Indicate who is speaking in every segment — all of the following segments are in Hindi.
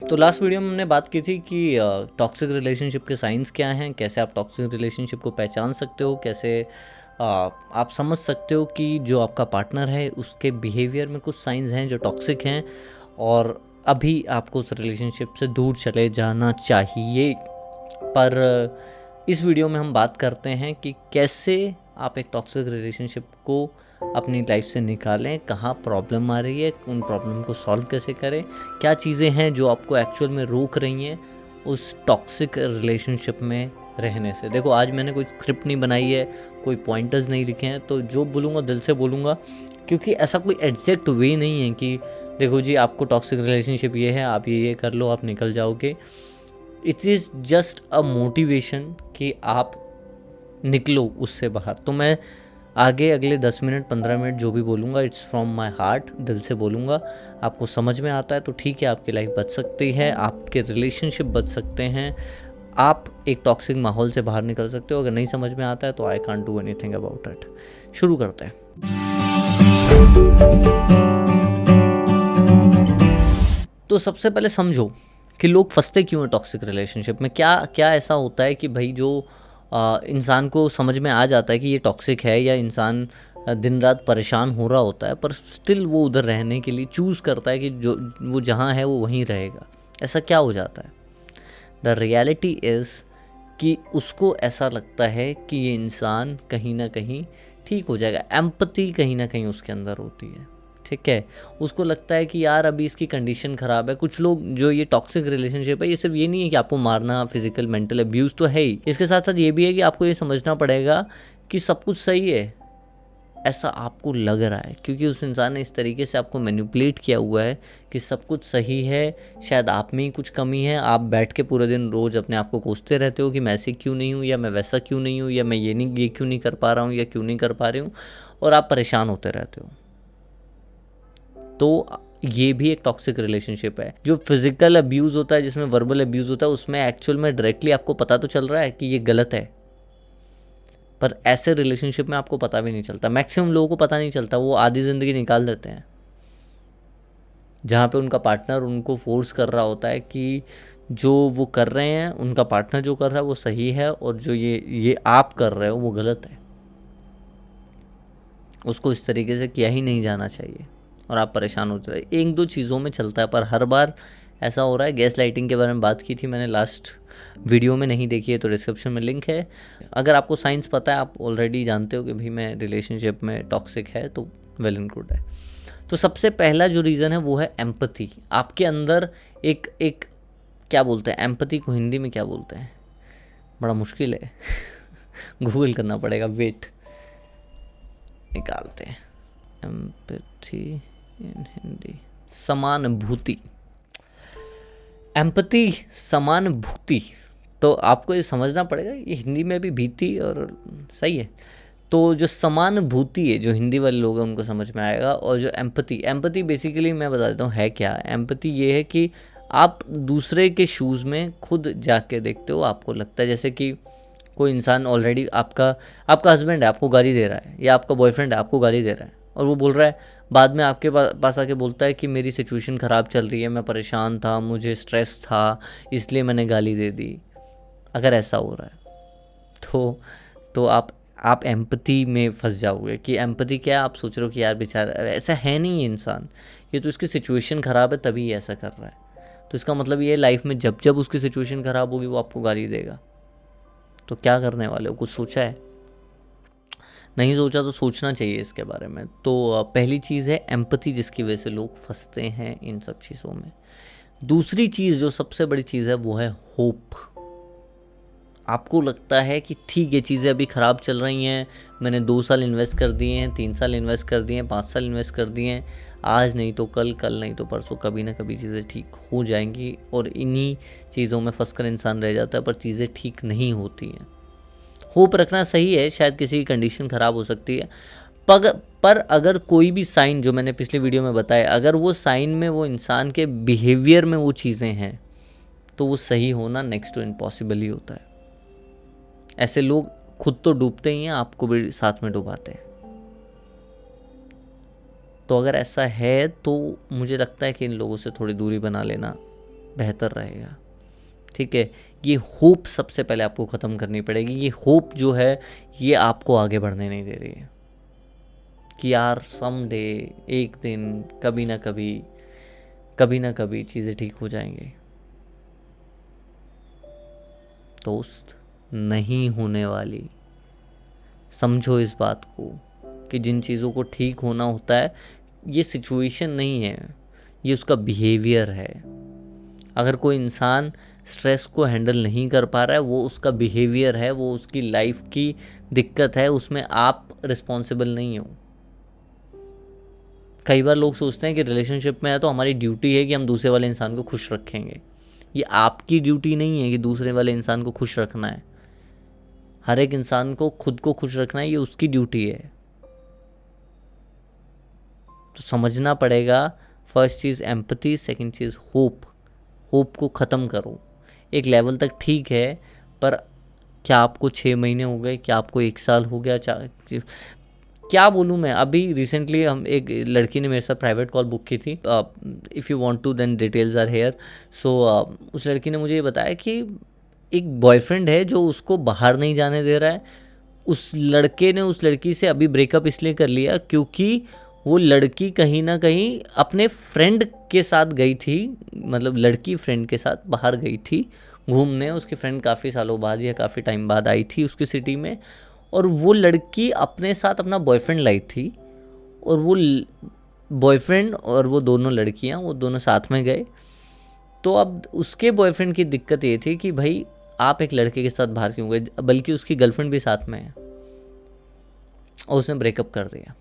Speaker 1: तो लास्ट वीडियो में हमने बात की थी कि टॉक्सिक रिलेशनशिप के साइंस क्या हैं, कैसे आप टॉक्सिक रिलेशनशिप को पहचान सकते हो, कैसे आप समझ सकते हो कि जो आपका पार्टनर है उसके बिहेवियर में कुछ साइंस हैं जो टॉक्सिक हैं और अभी आपको उस रिलेशनशिप से दूर चले जाना चाहिए। पर इस वीडियो में हम बात करते हैं कि कैसे आप एक टॉक्सिक रिलेशनशिप को अपनी लाइफ से निकालें, कहाँ प्रॉब्लम आ रही है, उन प्रॉब्लम को सॉल्व कैसे करें, क्या चीज़ें हैं जो आपको एक्चुअल में रोक रही हैं उस टॉक्सिक रिलेशनशिप में रहने से। देखो, आज मैंने कोई स्क्रिप्ट नहीं बनाई है, कोई पॉइंटर्स नहीं लिखे हैं, तो जो बोलूँगा दिल से बोलूँगा, क्योंकि ऐसा कोई एग्जैक्ट वे नहीं है कि देखो जी आपको टॉक्सिक रिलेशनशिप ये है, आप ये कर लो, आप निकल जाओगे। It is just a motivation कि आप निकलो उससे बाहर। तो मैं आगे अगले 10 मिनट 15 मिनट जो भी बोलूँगा इट्स फ्रॉम माई हार्ट, दिल से बोलूँगा। आपको समझ में आता है तो ठीक है, आपकी लाइफ बच सकती है, आपके रिलेशनशिप बच सकते हैं, आप एक टॉक्सिक माहौल से बाहर निकल सकते हो। अगर नहीं समझ में आता है तो I can't do anything about it. शुरू करते हैं। तो सबसे पहले समझो कि लोग फंसते क्यों हैं टॉक्सिक रिलेशनशिप में। क्या क्या ऐसा होता है कि भाई जो इंसान को समझ में आ जाता है कि ये टॉक्सिक है, या इंसान दिन रात परेशान हो रहा होता है पर स्टिल वो उधर रहने के लिए चूज़ करता है कि जो वो जहाँ है वो वहीं रहेगा। ऐसा क्या हो जाता है? द रियलिटी इज़ कि उसको ऐसा लगता है कि ये इंसान कहीं ना कहीं ठीक हो जाएगा। एम्पैथी कहीं ना कहीं उसके अंदर होती है, ठीक है। उसको लगता है कि यार अभी इसकी कंडीशन ख़राब है। कुछ लोग जो ये टॉक्सिक रिलेशनशिप है, ये सिर्फ ये नहीं है कि आपको मारना, फिजिकल मेंटल अब्यूज़ तो है ही, इसके साथ साथ ये भी है कि आपको ये समझना पड़ेगा कि सब कुछ सही है, ऐसा आपको लग रहा है क्योंकि उस इंसान ने इस तरीके से आपको मैनिपुलेट किया हुआ है कि सब कुछ सही है, शायद आप में ही कुछ कमी है। आप बैठ के पूरे दिन रोज़ अपने आप को कोसते रहते हो कि मैं ऐसे क्यों नहीं हूँ, या मैं वैसा क्यों नहीं हूँ, या मैं ये क्यों नहीं कर पा रहा हूँ, या क्यों नहीं कर पा रही हूँ, और आप परेशान होते रहते हो। तो ये भी एक टॉक्सिक रिलेशनशिप है। जो फिजिकल अब्यूज़ होता है, जिसमें वर्बल अब्यूज़ होता है, उसमें एक्चुअल में डायरेक्टली आपको पता तो चल रहा है कि ये गलत है, पर ऐसे रिलेशनशिप में आपको पता भी नहीं चलता। मैक्सिमम लोगों को पता नहीं चलता, वो आधी ज़िंदगी निकाल देते हैं जहाँ पे उनका पार्टनर उनको फोर्स कर रहा होता है कि जो वो कर रहे हैं, उनका पार्टनर जो कर रहा है वो सही है, और जो ये आप कर रहे हो वो गलत है। उसको इस तरीके से किया ही नहीं जाना चाहिए और आप परेशान होते रहे। एक दो चीज़ों में चलता है पर हर बार ऐसा हो रहा है। गैस लाइटिंग के बारे में बात की थी मैंने लास्ट वीडियो में, नहीं देखी है तो डिस्क्रिप्शन में लिंक है। अगर आपको साइंस पता है, आप ऑलरेडी जानते हो कि भाई मैं रिलेशनशिप में टॉक्सिक है, तो वेल एंड गुड है। तो सबसे पहला जो रीज़न है वो है एम्पैथी। आपके अंदर एक क्या बोलते हैं, एम्पैथी को हिंदी में क्या बोलते हैं, बड़ा मुश्किल है गूगल करना पड़ेगा, वेट निकालते हैं। एम्पैथी इन हिंदी, समानुभूति। एम्पैथी, समानुभूति। तो आपको ये समझना पड़ेगा, ये हिंदी में भी भीति और सही है। तो जो समानुभूति है, जो हिंदी वाले लोग हैं उनको समझ में आएगा। और जो एम्पैथी बेसिकली मैं बता देता हूँ है क्या। एम्पैथी ये है कि आप दूसरे के शूज़ में खुद जाके देखते हो। आपको लगता है जैसे कि कोई इंसान ऑलरेडी आपका हस्बैंड है, आपको गाली दे रहा है, या आपका बॉयफ्रेंड है, आपको गाली दे रहा है, और वो बोल रहा है बाद में आपके पास आके बोलता है कि मेरी सिचुएशन ख़राब चल रही है, मैं परेशान था, मुझे स्ट्रेस था, इसलिए मैंने गाली दे दी। अगर ऐसा हो रहा है तो आप एम्पैथी में फंस जाओगे। कि एम्पैथी क्या है, आप सोच रहे हो कि यार बेचारा, ऐसा है नहीं ये इंसान, ये तो इसकी सिचुएशन ख़राब है तभी ये ऐसा कर रहा है। तो इसका मतलब ये लाइफ में जब जब उसकी सिचुएशन ख़राब होगी वो आपको गाली देगा। तो क्या करने वाले हो, कुछ सोचा है? नहीं सोचा तो सोचना चाहिए इसके बारे में। तो पहली चीज़ है एम्पैथी, जिसकी वजह से लोग फंसते हैं इन सब चीज़ों में। दूसरी चीज़ जो सबसे बड़ी चीज़ है वो है होप। आपको लगता है कि ठीक है, चीज़ें अभी ख़राब चल रही हैं, मैंने 2 साल इन्वेस्ट कर दिए हैं, 3 साल इन्वेस्ट कर दिए हैं, 5 साल इन्वेस्ट कर दिए हैं, आज नहीं तो कल, कल नहीं तो परसों, कभी ना कभी चीज़ें ठीक हो जाएंगी। और इन्हीं चीज़ों में फंस कर इंसान रह जाता है, पर चीज़ें ठीक नहीं होती हैं। होप रखना सही है, शायद किसी की कंडीशन ख़राब हो सकती है, पर अगर कोई भी साइन, जो मैंने पिछले वीडियो में बताया, अगर वो साइन में, वो इंसान के बिहेवियर में वो चीज़ें हैं, तो वो सही होना नेक्स्ट टू इम्पॉसिबल ही होता है। ऐसे लोग खुद तो डूबते ही हैं, आपको भी साथ में डुबाते हैं। तो अगर ऐसा है तो मुझे लगता है कि इन लोगों से थोड़ी दूरी बना लेना बेहतर रहेगा। ठीक है, ये होप सबसे पहले आपको ख़त्म करनी पड़ेगी। ये होप जो है ये आपको आगे बढ़ने नहीं दे रही है कि यार समडे, एक दिन, कभी ना कभी चीज़ें ठीक हो जाएंगी। दोस्त, नहीं होने वाली। समझो इस बात को कि जिन चीज़ों को ठीक होना होता है, ये सिचुएशन नहीं है, ये उसका बिहेवियर है। अगर कोई इंसान स्ट्रेस को हैंडल नहीं कर पा रहा है, वो उसका बिहेवियर है, वो उसकी लाइफ की दिक्कत है, उसमें आप रिस्पॉन्सिबल नहीं हो। कई बार लोग सोचते हैं कि रिलेशनशिप में है तो हमारी ड्यूटी है कि हम दूसरे वाले इंसान को खुश रखेंगे। ये आपकी ड्यूटी नहीं है कि दूसरे वाले इंसान को खुश रखना है। हर एक इंसान को खुद को खुश रखना है, ये उसकी ड्यूटी है। तो समझना पड़ेगा, फर्स्ट चीज़ एम्पैथी, सेकंड चीज़ होप। होप को ख़त्म करो। एक लेवल तक ठीक है, पर क्या आपको 6 महीने हो गए, क्या आपको 1 साल हो गया, क्या बोलूँ मैं। अभी रिसेंटली हम एक लड़की ने मेरे साथ प्राइवेट कॉल बुक की थी। If you want to then details are here. So उस लड़की ने मुझे ये बताया कि एक बॉयफ्रेंड है जो उसको बाहर नहीं जाने दे रहा है। उस लड़के ने उस लड़की से अभी ब्रेकअप इसलिए कर लिया क्योंकि वो लड़की कहीं ना कहीं अपने फ्रेंड के साथ गई थी, मतलब लड़की फ्रेंड के साथ बाहर गई थी घूमने। उसकी फ्रेंड काफ़ी सालों बाद या काफ़ी टाइम बाद आई थी उसकी सिटी में, और वो लड़की अपने साथ अपना बॉयफ्रेंड लाई थी। और वो बॉयफ्रेंड और वो दोनों लड़कियां, वो दोनों साथ में गए। तो अब उसके बॉयफ्रेंड की दिक्कत ये थी कि भाई आप एक लड़के के साथ बाहर क्यों गए, बल्कि उसकी गर्लफ्रेंड भी साथ में है, और उसने ब्रेकअप कर दिया।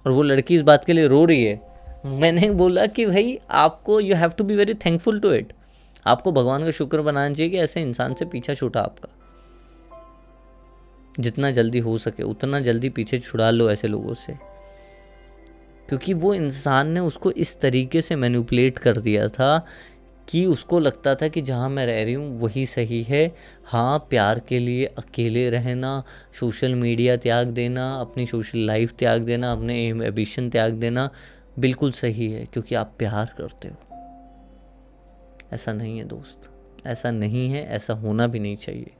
Speaker 1: और वो लड़की इस बात के लिए रो रही है। मैंने बोला कि भाई आपको you have to be very thankful to it. आपको भगवान का शुक्र बनाना चाहिए कि ऐसे इंसान से पीछा छूटा आपका। जितना जल्दी हो सके उतना जल्दी पीछे छुड़ा लो ऐसे लोगों से, क्योंकि वो इंसान ने उसको इस तरीके से मैनिपुलेट कर दिया था कि उसको लगता था कि जहाँ मैं रह रही हूँ वही सही है। हाँ, प्यार के लिए अकेले रहना, सोशल मीडिया त्याग देना, अपनी सोशल लाइफ त्याग देना, अपने एम्बिशन त्याग देना बिल्कुल सही है क्योंकि आप प्यार करते हो। ऐसा नहीं है दोस्त, ऐसा नहीं है, ऐसा होना भी नहीं चाहिए।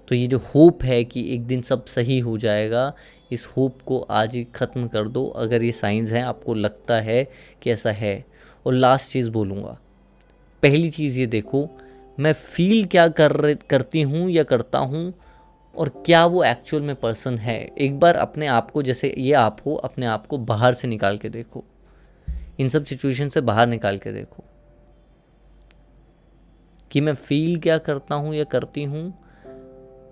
Speaker 1: तो ये जो होप है कि एक दिन सब सही हो जाएगा, इस होप को आज ही ख़त्म कर दो अगर ये साइंस हैं, आपको लगता है कि ऐसा है। और लास्ट चीज़ बोलूँगा, पहली चीज़ ये देखो, मैं फील क्या करती हूँ या करता हूँ, और क्या वो एक्चुअल में पर्सन है। एक बार अपने आप को, जैसे ये आप हो, अपने आप को बाहर से निकाल के देखो, इन सब सिचुएशन से बाहर निकाल के देखो कि मैं फील क्या करता हूँ या करती हूँ,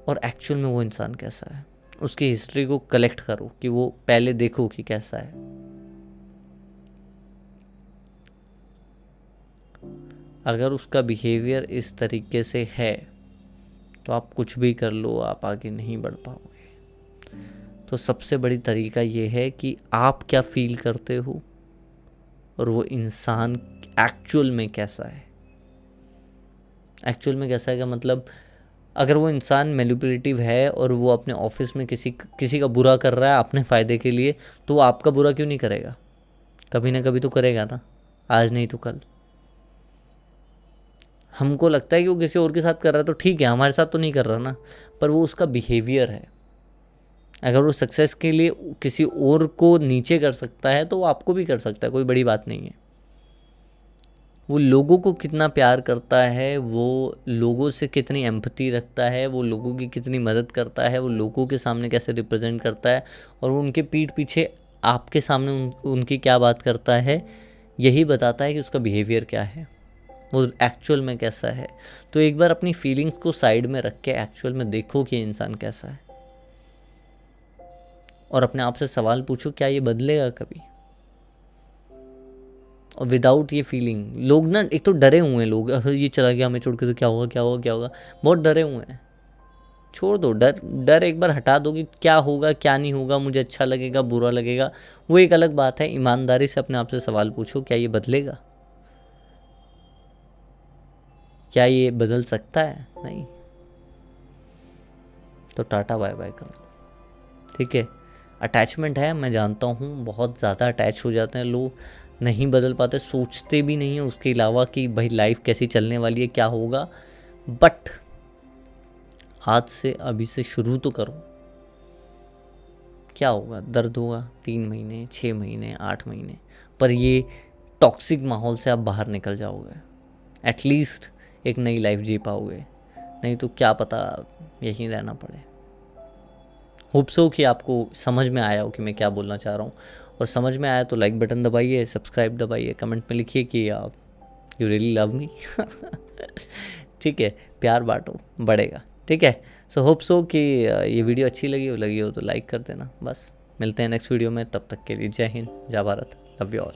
Speaker 1: और एक्चुअल में वो इंसान कैसा है। उसकी हिस्ट्री को कलेक्ट करो कि वो पहले देखो कि कैसा है। अगर उसका बिहेवियर इस तरीके से है तो आप कुछ भी कर लो, आप आगे नहीं बढ़ पाओगे। तो सबसे बड़ी तरीका ये है कि आप क्या फील करते हो और वो इंसान एक्चुअल में कैसा है। एक्चुअल में कैसा है का मतलब, अगर वो इंसान मैनिपुलेटिव है और वो अपने ऑफिस में किसी का बुरा कर रहा है अपने फ़ायदे के लिए, तो वो आपका बुरा क्यों नहीं करेगा? कभी ना कभी तो करेगा ना, आज नहीं तो कल। हमको लगता है कि वो किसी और के साथ कर रहा है तो ठीक है, हमारे साथ तो नहीं कर रहा ना, पर वो उसका बिहेवियर है। अगर वो सक्सेस के लिए किसी और को नीचे कर सकता है तो वो आपको भी कर सकता है, कोई बड़ी बात नहीं है। वो लोगों को कितना प्यार करता है, वो लोगों से कितनी एम्पैथी रखता है, वो लोगों की कितनी मदद करता है, वो लोगों के सामने कैसे रिप्रेजेंट करता है, और वो उनके पीठ पीछे आपके सामने उनकी क्या बात करता है, यही बताता है कि उसका बिहेवियर क्या है, वो एक्चुअल में कैसा है। तो एक बार अपनी फीलिंग्स को साइड में रख के एक्चुअल में देखो कि इंसान कैसा है, और अपने आप से सवाल पूछो, क्या ये बदलेगा कभी? और विदाउट ये फीलिंग, लोग ना एक तो डरे हुए हैं, लोग अगर ये चला गया हमें छोड़ के तो क्या होगा क्या होगा क्या होगा, बहुत डरे हुए हैं। छोड़ दो डर, डर एक बार हटा दो कि क्या होगा क्या नहीं होगा, मुझे अच्छा लगेगा बुरा लगेगा, वो एक अलग बात है। ईमानदारी से अपने आप से सवाल पूछो, क्या ये बदलेगा? क्या ये बदल सकता है? नहीं। तो टाटा बाय बाय कर दो, ठीक है। अटैचमेंट है, मैं जानता हूँ बहुत ज़्यादा अटैच हो जाते हैं लोग, नहीं बदल पाते, सोचते भी नहीं है उसके अलावा कि भाई लाइफ कैसी चलने वाली है, क्या होगा। बट आज से अभी से शुरू तो करो। क्या होगा, दर्द होगा 3 महीने, 6 महीने, 8 महीने, पर ये टॉक्सिक माहौल से आप बाहर निकल जाओगे, एटलीस्ट एक नई लाइफ जी पाओगे। नहीं तो क्या पता यहीं रहना पड़े। होप सो कि आपको समझ में आया हो कि मैं क्या बोलना चाह रहा हूँ, और समझ में आया तो लाइक बटन दबाइए, सब्सक्राइब दबाइए, कमेंट में लिखिए कि यू रियली लव मी। ठीक है, प्यार बांटो, बढ़ेगा। ठीक है, सो होप सो कि ये वीडियो अच्छी लगी हो तो लाइक कर देना। बस मिलते हैं नेक्स्ट वीडियो में, तब तक के लिए जय हिंद, जय भारत, लव यू ऑल।